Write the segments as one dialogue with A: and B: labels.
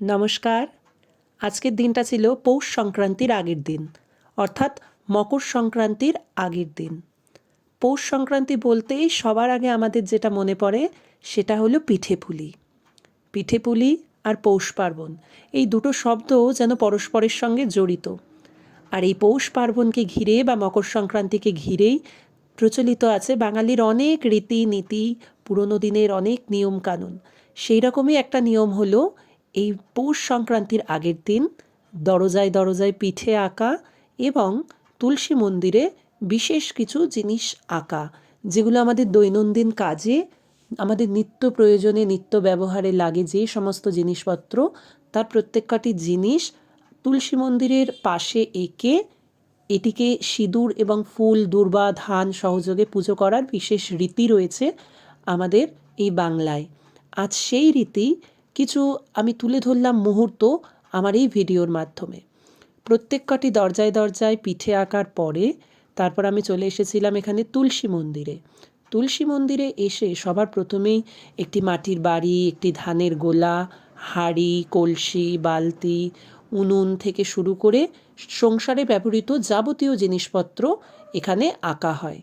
A: নমস্কার। আজকের দিনটা ছিল পৌষ সংক্রান্তির আগের দিন, অর্থাৎ মকর সংক্রান্তির আগের দিন। পৌষ সংক্রান্তি বলতেই সবার আগে আমাদের যেটা মনে পড়ে সেটা হলো পিঠেপুলি। পিঠেপুলি আর পৌষ পার্বণ, এই দুটো শব্দ যেন পরস্পরের সঙ্গে জড়িত। আর এই পৌষ পার্বণকে ঘিরে বা মকর সংক্রান্তিকে ঘিরেই প্রচলিত আছে বাঙালির অনেক রীতিনীতি, পুরনো দিনের অনেক নিয়মকানুন। সেই রকমই একটা নিয়ম হলো এই পৌষ সংক্রান্তির আগের দিন দরজায় দরজায় পিঠে আঁকা এবং তুলসী মন্দিরে বিশেষ কিছু জিনিস আঁকা, যেগুলো আমাদের দৈনন্দিন কাজে, আমাদের নিত্য প্রয়োজনে, নিত্য ব্যবহারে লাগে যে সমস্ত জিনিসপত্র, তার প্রত্যেকটি জিনিস তুলসী মন্দিরের পাশে এঁকে এটিকে সিঁদুর এবং ফুল, দূর্বা, ধান সহযোগে পুজো করার বিশেষ রীতি রয়েছে আমাদের এই বাংলায়। আজ সেই রীতি কিছু আমি তুলে ধরলাম মুহূর্ত আমার এই ভিডিওর মাধ্যমে। প্রত্যেকটি দরজায় দরজায় পিঠে আঁকার পরে তারপর আমি চলে এসেছিলাম এখানে তুলসী মন্দিরে। তুলসী মন্দিরে এসে সবার প্রথমেই একটি মাটির বাড়ি, একটি ধানের গোলা, হাঁড়ি, কলসি, বালতি, উনুন থেকে শুরু করে সংসারে ব্যবহৃত যাবতীয় জিনিসপত্র এখানে আঁকা হয়।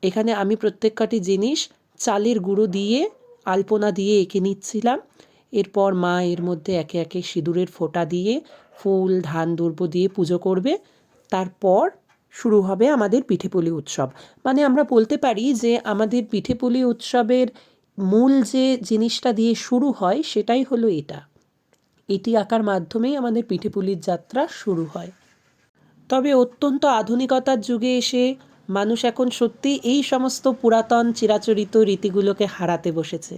A: এখানে আমি প্রত্যেকটি জিনিস চালের গুঁড়ো দিয়ে, আলপনা দিয়ে এঁকে নিচ্ছিলাম। এরপর মা এর মধ্যে একে একে সিঁদুরের ফোঁটা দিয়ে ফুল, ধান, দুর্ব দিয়ে পুজো করবে। তারপর শুরু হবে আমাদের পিঠেপুলি উৎসব। মানে আমরা বলতে পারি যে আমাদের পিঠেপুলি উৎসবের মূল যে জিনিসটা দিয়ে শুরু হয় সেটাই হলো এটা। এটি আঁকার মাধ্যমেই আমাদের পিঠেপুলির যাত্রা শুরু হয়। তবে অত্যন্ত আধুনিকতার যুগে এসে মানুষ এখন সত্যি এই সমস্ত পুরাতন চিরাচরিত রীতিগুলোকে হারাতে বসেছে।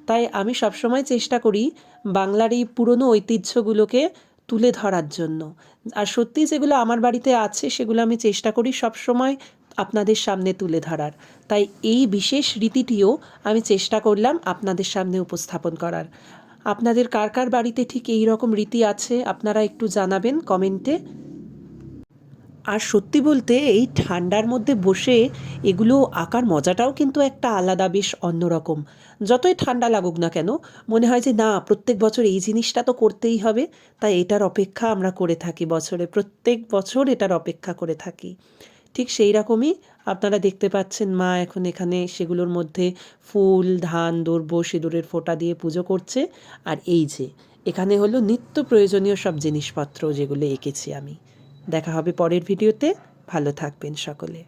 A: তাই আমি সবসময় চেষ্টা করি বাংলার এই পুরনো ঐতিহ্যগুলোকে তুলে ধরার জন্য। আর সত্যি যেগুলো আমার বাড়িতে আছে সেগুলো আমি চেষ্টা করি সবসময় আপনাদের সামনে তুলে ধরার। তাই এই বিশেষ রীতিটিও আমি চেষ্টা করলাম আপনাদের সামনে উপস্থাপন করার। আপনাদের কার কার বাড়িতে ঠিক এই রকম রীতি আছে আপনারা একটু জানাবেন কমেন্টে। আর সত্যি বলতে এই ঠান্ডার মধ্যে বসে এগুলো আঁকার মজাটাও কিন্তু একটা আলাদা, বেশ অন্যরকম। যতই ঠান্ডা লাগুক না কেন, মনে হয় যে না, প্রত্যেক বছর এই জিনিসটা তো করতেই হবে। তাই এটার অপেক্ষা আমরা করে থাকি বছরে, প্রত্যেক বছর এটার অপেক্ষা করে থাকি। ঠিক সেই রকমই আপনারা দেখতে পাচ্ছেন মা এখন এখানে সেগুলোর মধ্যে ফুল, ধান, দর্ব, সিঁদুরের ফোঁটা দিয়ে পুজো করছে। আর এই যে এখানে হলো নিত্য প্রয়োজনীয় সব জিনিসপত্র যেগুলো এঁকেছি আমি। দেখা হবে পরের ভিডিওতে। ভালো থাকবেন সকলে।